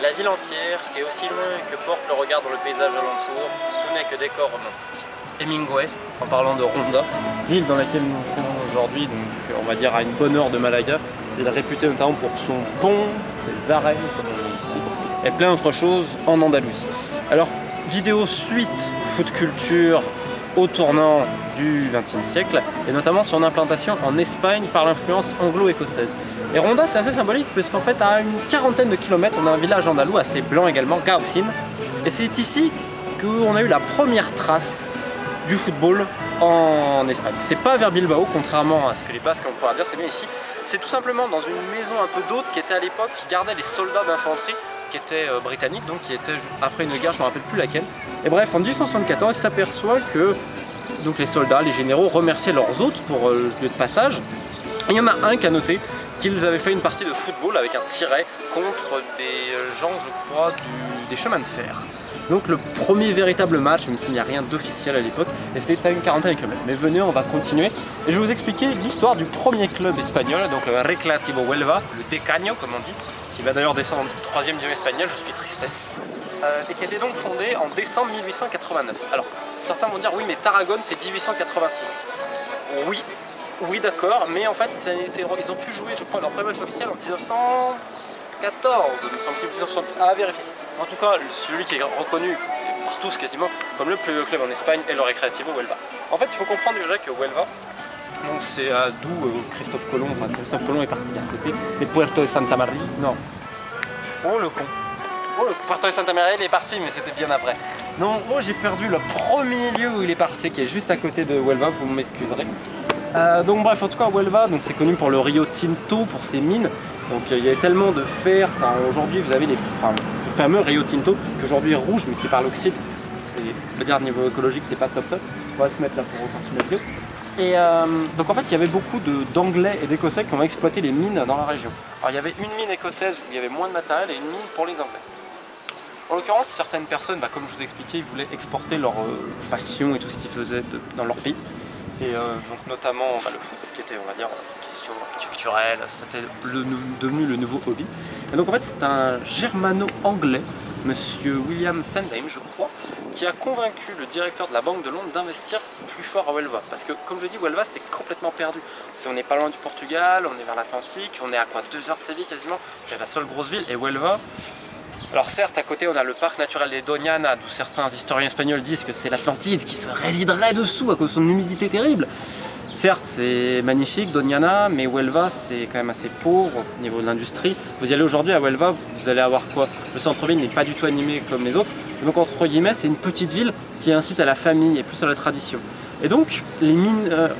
La ville entière, et aussi loin que porte le regard dans le paysage alentour, tout n'est que décor romantique. Hemingway, en parlant de Ronda, l'île dans laquelle nous nous trouvons aujourd'hui, donc on va dire à une bonne heure de Malaga, il est réputé notamment pour son pont, ses arènes, comme on dit ici, et plein d'autres choses en Andalousie. Alors, vidéo suite foot culture au tournant du XXe siècle, et notamment son implantation en Espagne par l'influence anglo-écossaise. Et Ronda, c'est assez symbolique parce qu'en fait, à une quarantaine de kilomètres, on a un village andalou assez blanc également, Gaucin, et c'est ici qu'on a eu la première trace du football en Espagne. C'est pas vers Bilbao, contrairement à ce que les Basques on pourra dire, c'est bien ici. C'est tout simplement dans une maison un peu d'hôte qui était à l'époque, qui gardait les soldats d'infanterie, qui étaient britanniques, donc qui étaient après une guerre, je ne me rappelle plus laquelle. Et bref, en 1874, il s'aperçoit que donc les soldats, les généraux remerciaient leurs hôtes pour le lieu de passage. Et il y en a un qui a noté qu'ils avaient fait une partie de football avec un tiret contre des gens, je crois, des chemins de fer. Donc le premier véritable match, même s'il n'y a rien d'officiel à l'époque, et c'était à une quarantaine de kilomètres. Mais venez, on va continuer. Et je vais vous expliquer l'histoire du premier club espagnol, donc Recreativo Huelva, le Decano comme on dit, qui va d'ailleurs descendre en 3e division espagnole, je suis tristesse, et qui a été donc fondé en décembre 1889. Alors, certains vont dire, oui mais Tarragone c'est 1886. Oui d'accord, mais en fait ils ont pu jouer, je crois, leur premier match officiel en 1914, il me semble, à vérifier. En tout cas, celui qui est reconnu par tous quasiment comme le plus vieux club en Espagne est le Recreativo Huelva. En fait, il faut comprendre déjà que Huelva, donc c'est d'où Christophe Colomb, enfin Christophe Colomb est parti d'un côté, des Puerto de Santa Maria, non. Oh le con. Oh, le Puerto de Santa Maria il est parti, mais c'était bien après. Non, oh j'ai perdu le premier lieu où il est parti, qui est juste à côté de Huelva, vous m'excuserez. Donc bref, en tout cas Huelva, c'est connu pour le Rio Tinto, pour ses mines. Donc il y a tellement de fer, aujourd'hui vous avez le fameux Rio Tinto, qui aujourd'hui est rouge, mais c'est par l'oxyde. On va dire niveau écologique c'est pas top. On va se mettre là pour continuer la vidéo. Et donc en fait il y avait beaucoup d'Anglais et d'Écossais qui ont exploité les mines dans la région. Alors il y avait une mine écossaise où il y avait moins de matériel et une mine pour les Anglais. En l'occurrence, certaines personnes, comme je vous ai expliqué, ils voulaient exporter leur passion et tout ce qu'ils faisaient dans leur pays. Et donc notamment le foot, ce qui était, on va dire, une question culturelle, c'était devenu le nouveau hobby. Et donc en fait c'est un germano-anglais, monsieur William Sandheim je crois, qui a convaincu le directeur de la Banque de Londres d'investir plus fort à Huelva. Parce que comme je dis, Huelva c'est complètement perdu. On n'est pas loin du Portugal, on est vers l'Atlantique, on est à quoi 2 heures de Séville quasiment, c'est la seule grosse ville, et Huelva. Alors certes, à côté on a le parc naturel des Doñana, d'où certains historiens espagnols disent que c'est l'Atlantide qui se résiderait dessous à cause de son humidité terrible. Certes, c'est magnifique Doñana, mais Huelva c'est quand même assez pauvre au niveau de l'industrie. Vous y allez aujourd'hui à Huelva, vous allez avoir quoi? Le centre-ville n'est pas du tout animé comme les autres. Donc entre guillemets, c'est une petite ville qui incite à la famille et plus à la tradition. Et donc les mineurs,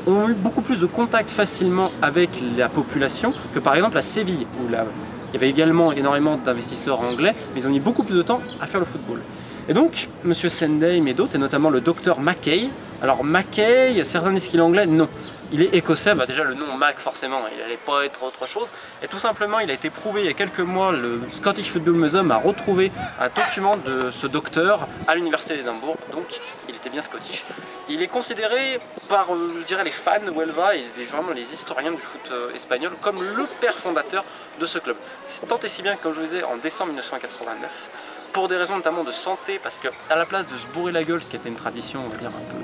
ont eu beaucoup plus de contact facilement avec la population que par exemple à Séville, où il y avait également énormément d'investisseurs anglais, mais ils ont mis beaucoup plus de temps à faire le football. Et donc, M. Sandheim et d'autres, et notamment le docteur Mackay. Alors Mackay, certains disent qu'il est anglais, non. Il est écossais, déjà le nom Mac forcément, il n'allait pas être autre chose. Et tout simplement, il a été prouvé il y a quelques mois, le Scottish Football Museum a retrouvé un document de ce docteur à l'université d'Édimbourg, donc il était bien scottish. Il est considéré par, je dirais, les fans de Huelva et vraiment les historiens du foot espagnol comme le père fondateur de ce club. C'est tant et si bien que, comme je vous disais, en décembre 1989, pour des raisons notamment de santé, parce qu'à la place de se bourrer la gueule, ce qui était une tradition, on va dire, un peu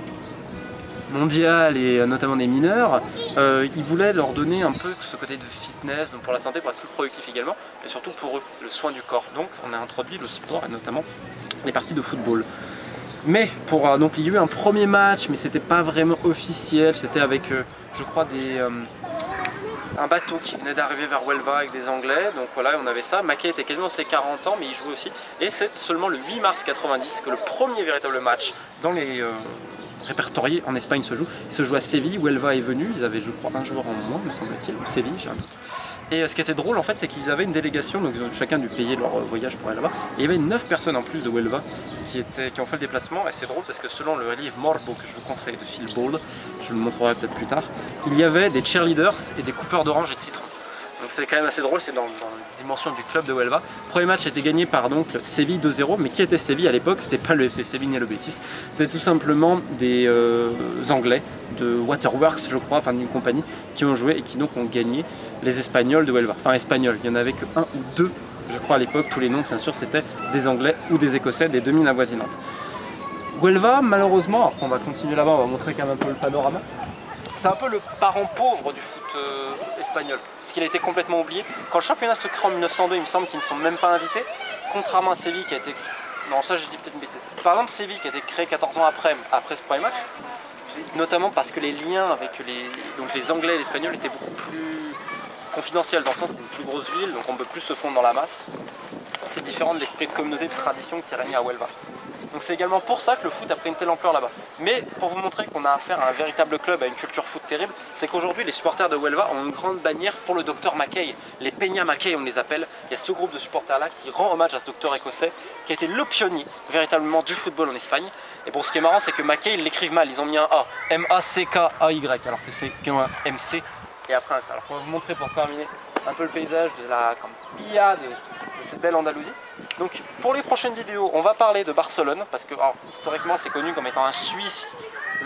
mondiale et notamment des mineurs, ils voulaient leur donner un peu ce côté de fitness, donc pour la santé, pour être plus productif également, et surtout pour eux, le soin du corps. Donc on a introduit le sport et notamment les parties de football. Mais donc il y a eu un premier match, mais c'était pas vraiment officiel, c'était avec, je crois, un bateau qui venait d'arriver vers Huelva avec des Anglais, donc voilà, on avait ça. Mackay était quasiment ses 40 ans, mais il jouait aussi, et c'est seulement le 8 mars 90 que le premier véritable match dans les répertoriés en Espagne se joue. Il se joue à Séville, Huelva est venu, ils avaient je crois un joueur en moins me semble-t-il, ou Séville, j'ai un doute. Et ce qui était drôle en fait, c'est qu'ils avaient une délégation, donc ils ont chacun dû payer leur voyage pour aller là-bas. Et il y avait 9 personnes en plus de Huelva qui ont fait le déplacement, et c'est drôle parce que selon le livre Morbo que je vous conseille de Phil Bald, je le montrerai peut-être plus tard, il y avait des cheerleaders et des coupeurs d'orange et de citron. Donc c'est quand même assez drôle, c'est dans la dimension du club de Huelva. Le premier match a été gagné par donc Séville 2-0, mais qui était Séville à l'époque? C'était pas le FC Séville ni le Betis, c'était tout simplement des Anglais de Waterworks, je crois, enfin d'une compagnie, qui ont joué et qui donc ont gagné les Espagnols de Huelva. Enfin espagnols, il n'y en avait que 1 ou 2 je crois à l'époque, tous les noms, bien sûr, c'était des Anglais ou des Écossais, des demi avoisinantes. Huelva, malheureusement, alors qu'on va continuer là-bas, on va montrer quand même un peu le panorama. C'est un peu le parent pauvre du foot espagnol, parce qu'il a été complètement oublié. Quand le championnat se crée en 1902, il me semble qu'ils ne sont même pas invités, contrairement à Séville qui a été... Non, ça je dis peut-être une bêtise. Par exemple, Séville qui a été créé 14 ans après ce premier match, notamment parce que les liens avec les Anglais et les Espagnols étaient beaucoup plus confidentiels, dans le sens c'est une plus grosse ville, donc on peut plus se fondre dans la masse. C'est différent de l'esprit de communauté, de tradition qui règne à Huelva. Donc c'est également pour ça que le foot a pris une telle ampleur là-bas. Mais pour vous montrer qu'on a affaire à un véritable club, à une culture foot terrible, c'est qu'aujourd'hui les supporters de Huelva ont une grande bannière pour le docteur Mackay. Les Peña Mackay on les appelle. Il y a ce groupe de supporters là qui rend hommage à ce docteur écossais qui a été le pionnier véritablement du football en Espagne. Et bon, ce qui est marrant c'est que Mackay ils l'écrivent mal, ils ont mis un A, M-A-C-K-A-Y, alors que c'est qu'un M-C et après un K. Alors on va vous montrer pour terminer un peu le paysage de la Campilla, de cette belle Andalousie. Donc pour les prochaines vidéos, on va parler de Barcelone, parce que alors, historiquement c'est connu comme étant un Suisse,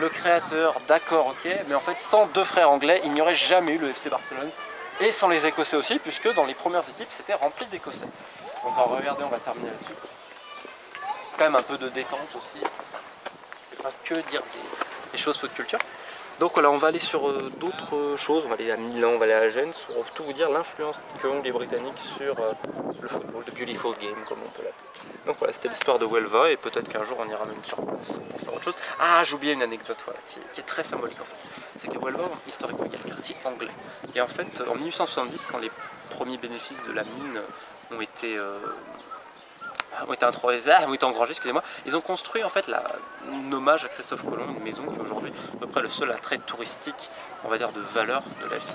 le créateur, d'accord, ok, mais en fait sans deux frères anglais, il n'y aurait jamais eu le FC Barcelone, et sans les Écossais aussi, puisque dans les premières équipes c'était rempli d'Écossais. Donc alors, regardez, on va terminer là-dessus. Quand même un peu de détente aussi, je vais pas que dire des choses peu de culture. Donc voilà, on va aller sur d'autres choses, on va aller à Milan, on va aller à Gênes, pour tout vous dire l'influence qu'ont les Britanniques sur le football, le beautiful game comme on peut l'appeler. Donc voilà, c'était l'histoire de Huelva et peut-être qu'un jour on ira même sur place pour faire autre chose. Ah, j'ai oublié une anecdote voilà, qui est très symbolique en fait. C'est qu'à Huelva, historiquement, il y a le quartier anglais. Et en fait, en 1870, quand les premiers bénéfices de la mine ont été engrangés, excusez-moi, ils ont construit en fait un hommage à Christophe Colomb, une maison qui est aujourd'hui à peu près le seul attrait touristique, on va dire, de valeur de la ville.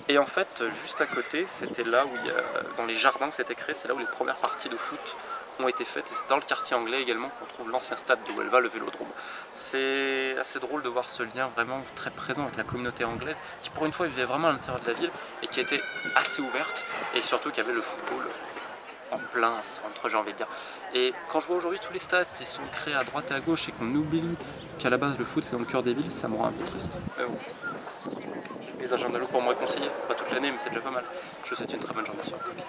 Et en fait, juste à côté, c'était là où il y a, dans les jardins que c'était créé, c'est là où les premières parties de foot ont été faites, et c'est dans le quartier anglais également qu'on trouve l'ancien stade de Huelva, le Vélodrome. C'est assez drôle de voir ce lien vraiment très présent avec la communauté anglaise, qui pour une fois vivait vraiment à l'intérieur de la ville, et qui était assez ouverte, et surtout qui avait le football en plein centre, j'ai envie de dire. Et quand je vois aujourd'hui tous les stades qui sont créés à droite et à gauche et qu'on oublie qu'à la base le foot c'est dans le cœur des villes, ça me rend un peu triste. Mais bon, j'ai le paysage andalou pour me réconcilier, pas toute l'année mais c'est déjà pas mal. Je vous souhaite une très bonne journée sur le tapis.